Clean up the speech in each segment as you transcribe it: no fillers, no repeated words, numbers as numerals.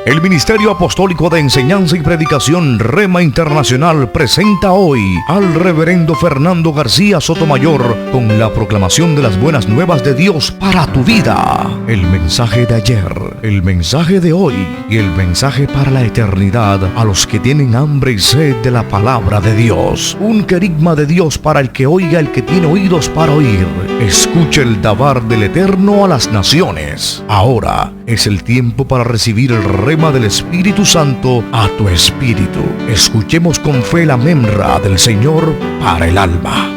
El Ministerio Apostólico de Enseñanza y Predicación Rema Internacional presenta hoy al Reverendo Fernando García Sotomayor con la proclamación de las buenas nuevas de Dios para tu vida. El mensaje de ayer, el mensaje de hoy y el mensaje para la eternidad a los que tienen hambre y sed de la palabra de Dios. Un querigma de Dios para el que oiga, el que tiene oídos para oír. Escuche el dabar del Eterno a las naciones. Ahora es el tiempo para recibir el rema del Espíritu Santo a tu espíritu. Escuchemos con fe la memra del Señor para el alma.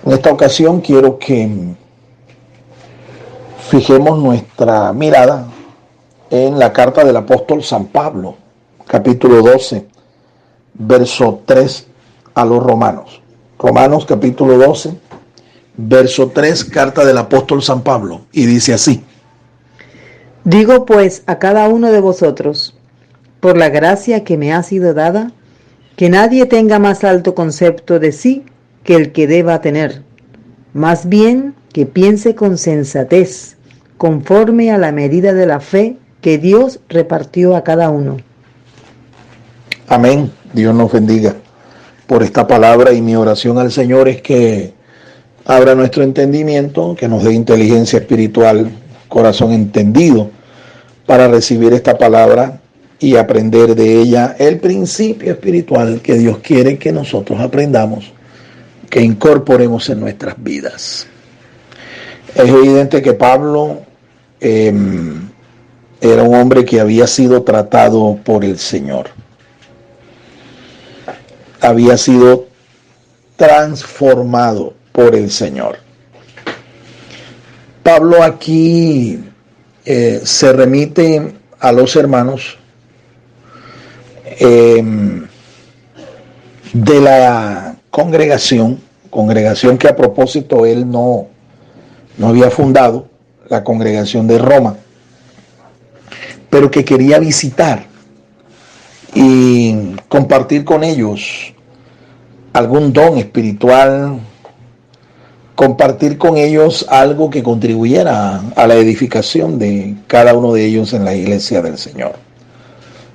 En esta ocasión quiero que fijemos nuestra mirada en la carta del apóstol San Pablo, capítulo 12, verso 3 a los Romanos. Romanos capítulo 12, verso 3, carta del apóstol San Pablo, y dice así: Digo pues a cada uno de vosotros, por la gracia que me ha sido dada, que nadie tenga más alto concepto de sí que el que deba tener, más bien que piense con sensatez, conforme a la medida de la fe que Dios repartió a cada uno. Amén. Dios nos bendiga por esta palabra, y mi oración al Señor es que abra nuestro entendimiento, que nos dé inteligencia espiritual, corazón entendido para recibir esta palabra y aprender de ella el principio espiritual que Dios quiere que nosotros aprendamos, que incorporemos en nuestras vidas. Es evidente que Pablo era un hombre que había sido tratado por el Señor. Había sido transformado por el Señor. Pablo aquí se remite a los hermanos de la congregación que a propósito él no había fundado, la congregación de Roma, pero que quería visitar y compartir con ellos algún don espiritual, compartir con ellos algo que contribuyera a la edificación de cada uno de ellos en la iglesia del Señor.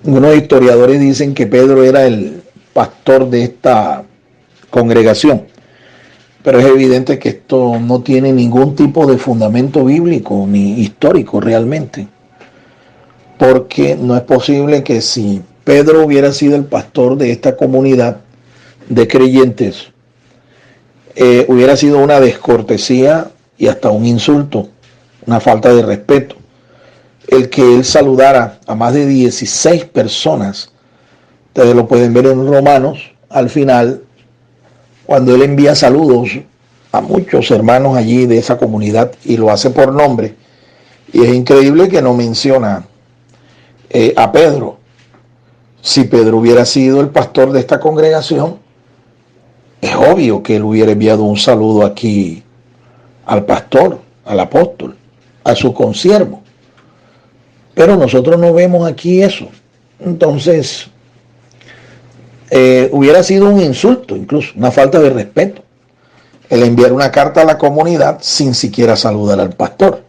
Algunos historiadores dicen que Pedro era el pastor de esta congregación, pero es evidente que esto no tiene ningún tipo de fundamento bíblico ni histórico realmente, porque no es posible que si Pedro hubiera sido el pastor de esta comunidad de creyentes, hubiera sido una descortesía y hasta un insulto, una falta de respeto, el que él saludara a más de 16 personas. Ustedes lo pueden ver en Romanos, al final, cuando él envía saludos a muchos hermanos allí de esa comunidad y lo hace por nombre. Y es increíble que no menciona a Pedro. Si Pedro hubiera sido el pastor de esta congregación, es obvio que él hubiera enviado un saludo aquí al pastor, al apóstol, a su consiervo. Pero nosotros no vemos aquí eso. Entonces, hubiera sido un insulto, incluso una falta de respeto, el enviar una carta a la comunidad sin siquiera saludar al pastor.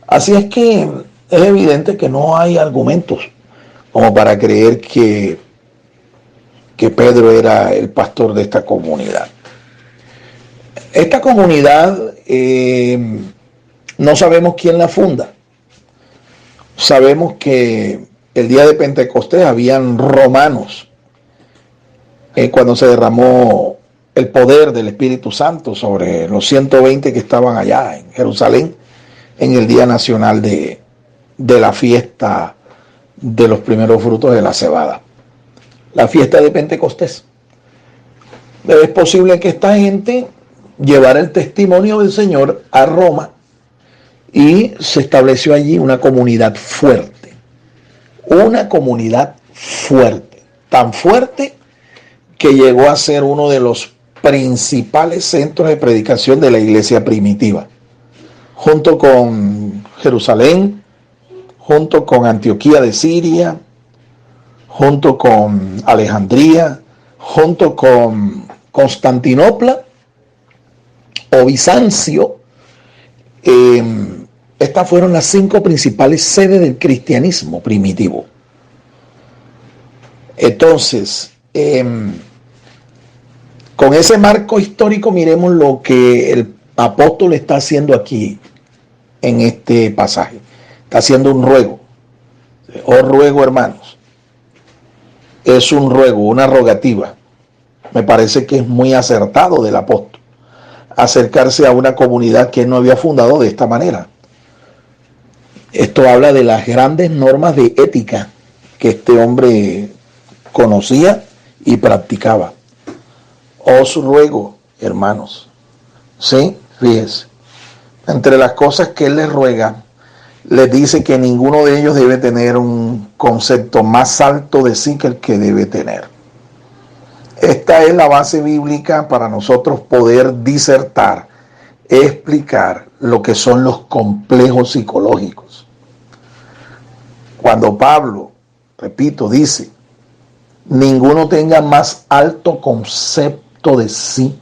Así es que es evidente que no hay argumentos como para creer que Pedro era el pastor de esta comunidad. Esta comunidad no sabemos quién la funda. Sabemos que el día de Pentecostés habían romanos, cuando se derramó el poder del Espíritu Santo sobre los 120 que estaban allá en Jerusalén en el Día Nacional de la fiesta de los primeros frutos de la cebada, la fiesta de Pentecostés. Es posible que esta gente llevara el testimonio del Señor a Roma y se estableció allí una comunidad fuerte, tan fuerte que llegó a ser uno de los principales centros de predicación de la iglesia primitiva, junto con Jerusalén, junto con Antioquía de Siria, junto con Alejandría, junto con Constantinopla o Bizancio. Estas fueron las 5 principales sedes del cristianismo primitivo. Entonces, con ese marco histórico, miremos lo que el apóstol está haciendo aquí en este pasaje. Está haciendo un ruego. Os ruego, hermanos. Es un ruego, una rogativa. Me parece que es muy acertado del apóstol acercarse a una comunidad que él no había fundado de esta manera. Esto habla de las grandes normas de ética que este hombre conocía y practicaba. Os ruego, hermanos. Sí, fíjense. Entre las cosas que él les ruega, les dice que ninguno de ellos debe tener un concepto más alto de sí que el que debe tener. Esta es la base bíblica para nosotros poder disertar, explicar lo que son los complejos psicológicos. Cuando Pablo, repito, dice, ninguno tenga más alto concepto de sí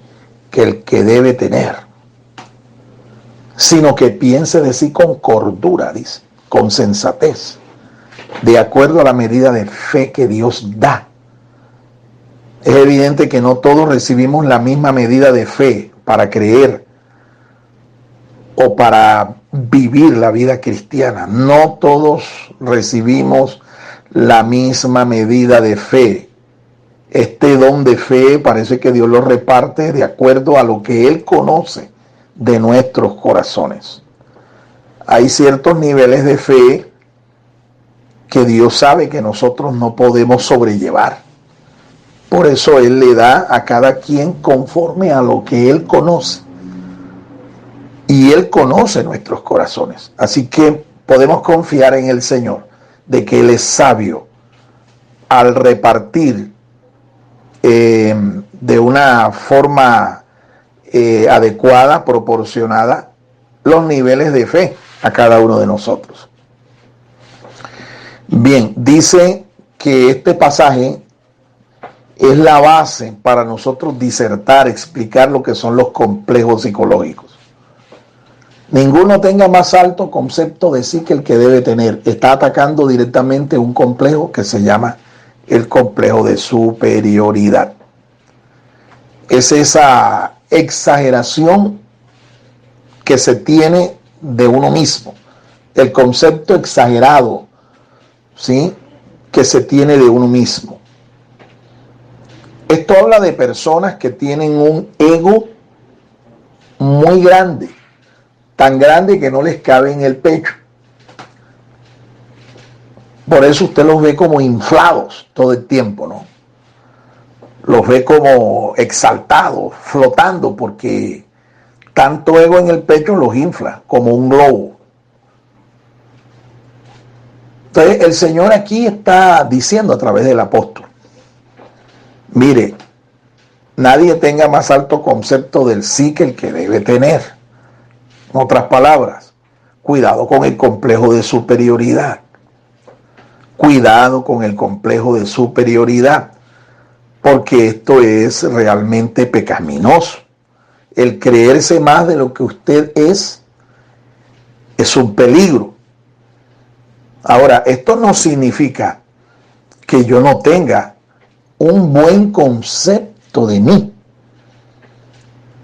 que el que debe tener, sino que piense de sí con cordura, dice, con sensatez, de acuerdo a la medida de fe que Dios da. Es evidente que no todos recibimos la misma medida de fe para creer o para vivir la vida cristiana. No todos recibimos la misma medida de fe. Este don de fe parece que Dios lo reparte de acuerdo a lo que Él conoce de nuestros corazones. Hay ciertos niveles de fe que Dios sabe que nosotros no podemos sobrellevar. Por eso Él le da a cada quien conforme a lo que Él conoce. Y Él conoce nuestros corazones. Así que podemos confiar en el Señor de que Él es sabio al repartir de una forma adecuada, proporcionada, los niveles de fe a cada uno de nosotros. Bien, dice que este pasaje es la base para nosotros disertar, explicar lo que son los complejos psicológicos. Ninguno tenga más alto concepto de sí que el que debe tener. Está atacando directamente un complejo que se llama el complejo de superioridad. Es esa exageración que se tiene de uno mismo. El concepto exagerado, ¿sí?, que se tiene de uno mismo. Esto habla de personas que tienen un ego muy grande, tan grande que no les cabe en el pecho. Por eso usted los ve como inflados todo el tiempo, ¿no? Los ve como exaltados, flotando, porque tanto ego en el pecho los infla, como un globo. Entonces el Señor aquí está diciendo a través del apóstol, mire, nadie tenga más alto concepto del sí que el que debe tener. En otras palabras, cuidado con el complejo de superioridad. Cuidado con el complejo de superioridad, porque esto es realmente pecaminoso. El creerse más de lo que usted es un peligro. Ahora, esto no significa que yo no tenga un buen concepto de mí.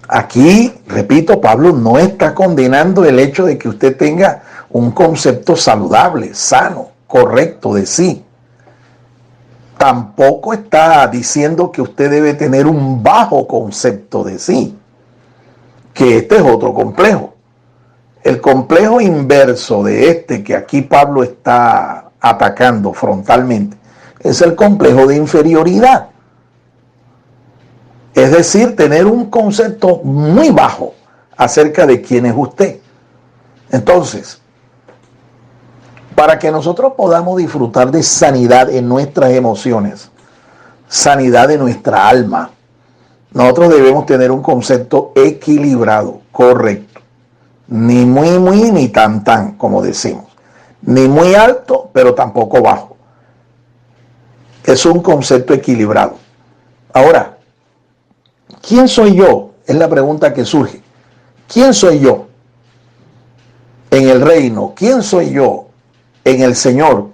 Aquí, repito, Pablo no está condenando el hecho de que usted tenga un concepto saludable, sano, correcto de sí. Tampoco está diciendo que usted debe tener un bajo concepto de sí, que este es otro complejo. El complejo inverso de este que aquí Pablo está atacando frontalmente es el complejo de inferioridad. Es decir, tener un concepto muy bajo acerca de quién es usted. Entonces, para que nosotros podamos disfrutar de sanidad en nuestras emociones, sanidad de nuestra alma, nosotros debemos tener un concepto equilibrado, correcto. Ni muy, ni tan, como decimos. Ni muy alto, pero tampoco bajo. Es un concepto equilibrado. Ahora, ¿quién soy yo? Es la pregunta que surge. ¿Quién soy yo? en el reino? ¿Quién soy yo en el Señor?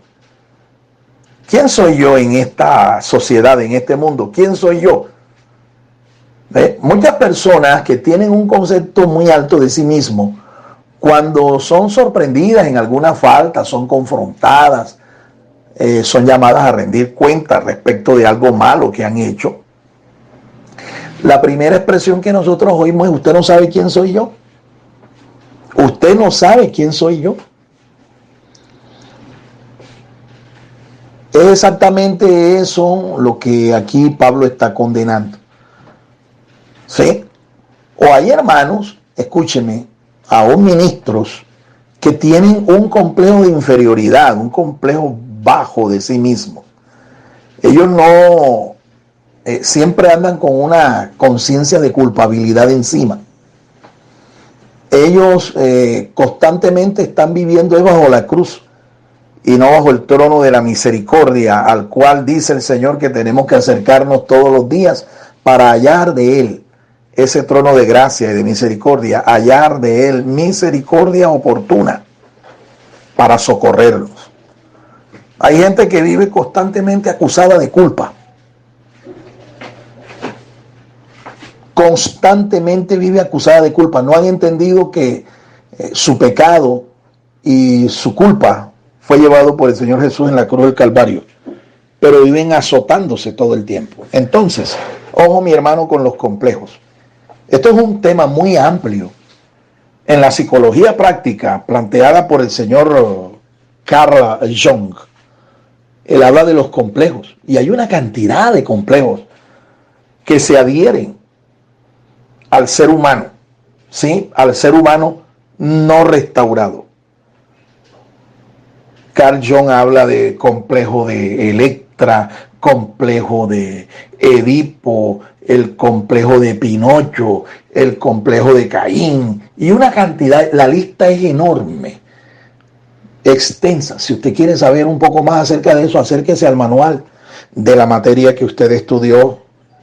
¿Quién soy yo en esta sociedad, en este mundo? ¿Quién soy yo? Muchas personas que tienen un concepto muy alto de sí mismo, cuando son sorprendidas en alguna falta, son confrontadas, son llamadas a rendir cuentas respecto de algo malo que han hecho, la primera expresión que nosotros oímos es: usted no sabe quién soy yo. Usted no sabe quién soy yo. Es exactamente eso lo que aquí Pablo está condenando. ¿Sí? O hay hermanos, escúcheme, aún ministros, que tienen un complejo de inferioridad, un complejo bajo de sí mismos. Ellos no siempre andan con una conciencia de culpabilidad encima. Ellos constantemente están viviendo bajo la cruz y no bajo el trono de la misericordia, al cual dice el Señor que tenemos que acercarnos todos los días para hallar de Él ese trono de gracia y de misericordia, hallar de Él misericordia oportuna para socorrerlos. Hay gente que vive constantemente acusada de culpa. Constantemente vive acusada de culpa. No han entendido que su pecado y su culpa fue llevado por el Señor Jesús en la cruz del Calvario, pero viven azotándose todo el tiempo. Entonces, ojo mi hermano con los complejos. Esto es un tema muy amplio. En la psicología práctica planteada por el señor Carl Jung, él habla de los complejos, y hay una cantidad de complejos que se adhieren al ser humano, ¿sí? Al ser humano no restaurado. Carl Jung habla de complejo de Electra, complejo de Edipo, el complejo de Pinocho, el complejo de Caín, y una cantidad. La lista es enorme, extensa. Si usted quiere saber un poco más acerca de eso, acérquese al manual de la materia que usted estudió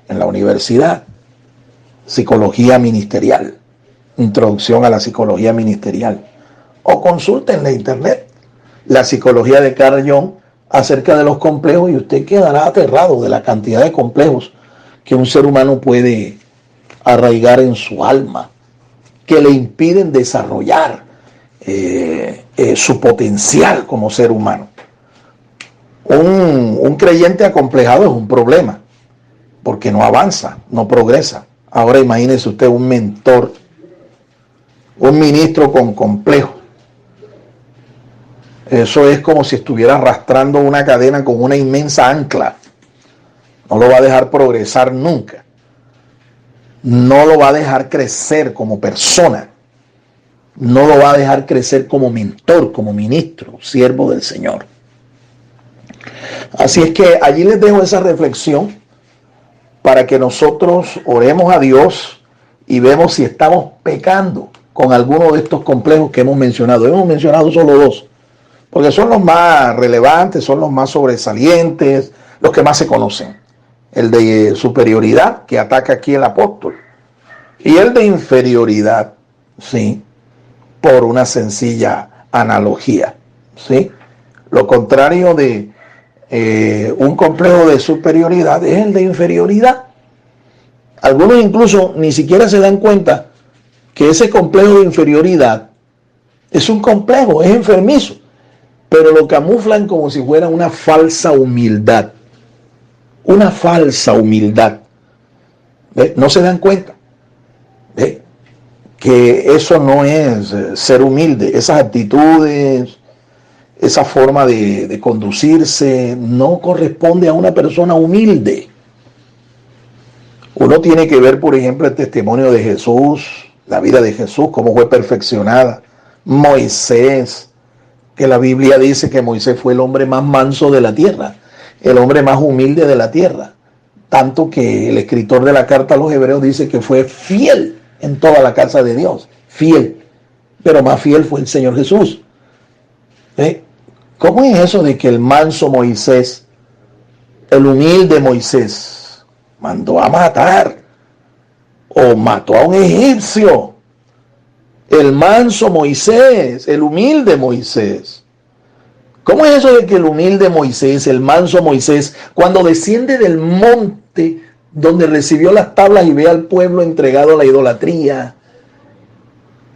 en la universidad, Psicología Ministerial, Introducción a la Psicología Ministerial, o consulte en la internet la psicología de Carl Jung acerca de los complejos, y usted quedará aterrado de la cantidad de complejos que un ser humano puede arraigar en su alma, que le impiden desarrollar su potencial como ser humano. Un creyente acomplejado es un problema, porque no avanza, no progresa. Ahora imagínese usted un mentor, un ministro con complejo. Eso es como si estuviera arrastrando una cadena con una inmensa ancla. No lo va a dejar progresar nunca. No lo va a dejar crecer como persona. No lo va a dejar crecer como mentor, como ministro, siervo del Señor. Así es que allí les dejo esa reflexión para que nosotros oremos a Dios y vemos si estamos pecando con alguno de estos complejos que hemos mencionado. Hemos mencionado solo dos, porque son los más relevantes, son los más sobresalientes, los que más se conocen. El de superioridad, que ataca aquí el apóstol, y el de inferioridad, ¿sí? Por una sencilla analogía, ¿sí? Lo contrario de un complejo de superioridad es el de inferioridad. Algunos incluso ni siquiera se dan cuenta que ese complejo de inferioridad es un complejo, es enfermizo, pero lo camuflan como si fuera una falsa humildad. Una falsa humildad. ¿Ve? No se dan cuenta. ¿Ve? Que eso no es ser humilde. Esas actitudes, esa forma de conducirse, no corresponde a una persona humilde. Uno tiene que ver, por ejemplo, el testimonio de Jesús, la vida de Jesús, cómo fue perfeccionada. Moisés, que la Biblia dice que Moisés fue el hombre más manso de la tierra, el hombre más humilde de la tierra, tanto que el escritor de la carta a los Hebreos dice que fue fiel en toda la casa de Dios, fiel, pero más fiel fue el Señor Jesús. ¿Cómo es eso de que el manso Moisés, el humilde Moisés, mandó a matar o mató a un egipcio? El manso Moisés, el humilde Moisés. ¿Cómo es eso de que el humilde Moisés, el manso Moisés, cuando desciende del monte donde recibió las tablas y ve al pueblo entregado a la idolatría,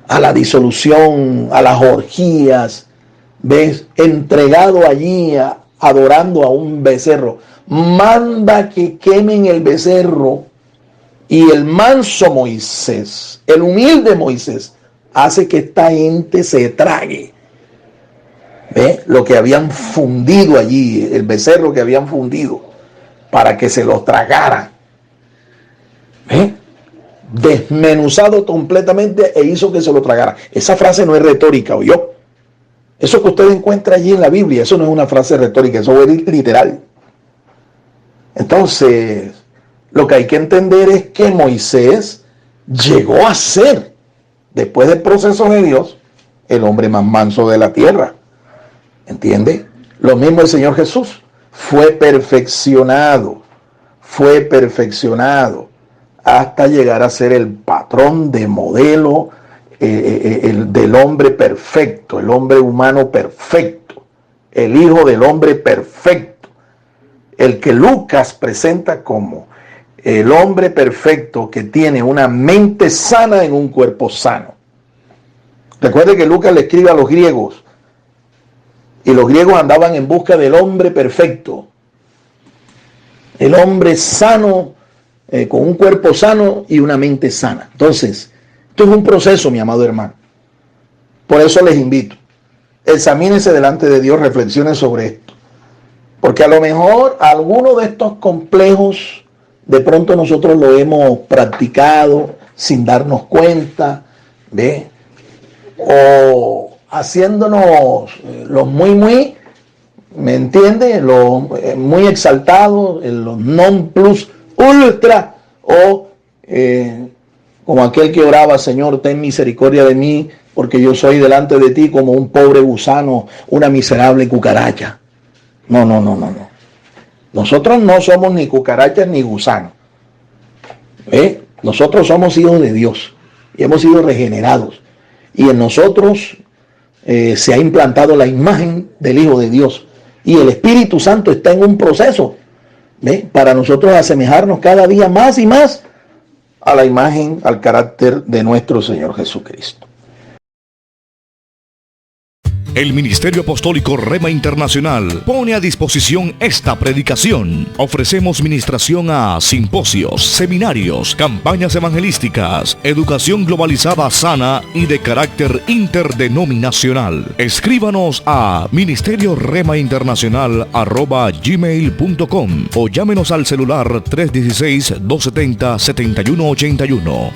a la disolución, a las orgías, ves, entregado allí adorando a un becerro, manda que quemen el becerro, y el manso Moisés, el humilde Moisés, hace que esta gente se trague, ¿ve?, lo que habían fundido allí, el becerro que habían fundido, para que se lo tragara, ¿ve?, desmenuzado completamente, e hizo que se lo tragara. Esa frase no es retórica, ¿oyó? Eso que usted encuentra allí en la Biblia, eso no es una frase retórica, eso es literal. Entonces, lo que hay que entender es que Moisés llegó a ser, después del proceso de Dios, el hombre más manso de la tierra. ¿Entiende? Lo mismo el Señor Jesús. Fue perfeccionado hasta llegar a ser el patrón de modelo del hombre perfecto, el hombre humano perfecto, el hijo del hombre perfecto, el que Lucas presenta como el hombre perfecto que tiene una mente sana en un cuerpo sano. Recuerde que Lucas le escribe a los griegos, y los griegos andaban en busca del hombre perfecto, el hombre sano, con un cuerpo sano y una mente sana. Entonces, esto es un proceso, mi amado hermano. Por eso les invito, examínense delante de Dios, reflexionen sobre esto, porque a lo mejor alguno de estos complejos de pronto nosotros lo hemos practicado sin darnos cuenta, ¿ve?, o haciéndonos los muy, ¿me entiende?, los muy exaltados, los non plus ultra, o como aquel que oraba: Señor, ten misericordia de mí, porque yo soy delante de ti como un pobre gusano, una miserable cucaracha. No. Nosotros no somos ni cucarachas ni gusanos. Nosotros somos hijos de Dios y hemos sido regenerados. Y en nosotros se ha implantado la imagen del Hijo de Dios. Y el Espíritu Santo está en un proceso, para nosotros asemejarnos cada día más y más a la imagen, al carácter de nuestro Señor Jesucristo. El Ministerio Apostólico Rema Internacional pone a disposición esta predicación. Ofrecemos ministración a simposios, seminarios, campañas evangelísticas, educación globalizada sana y de carácter interdenominacional. Escríbanos a ministerioremainternacional@gmail.com o llámenos al celular 316-270-7181.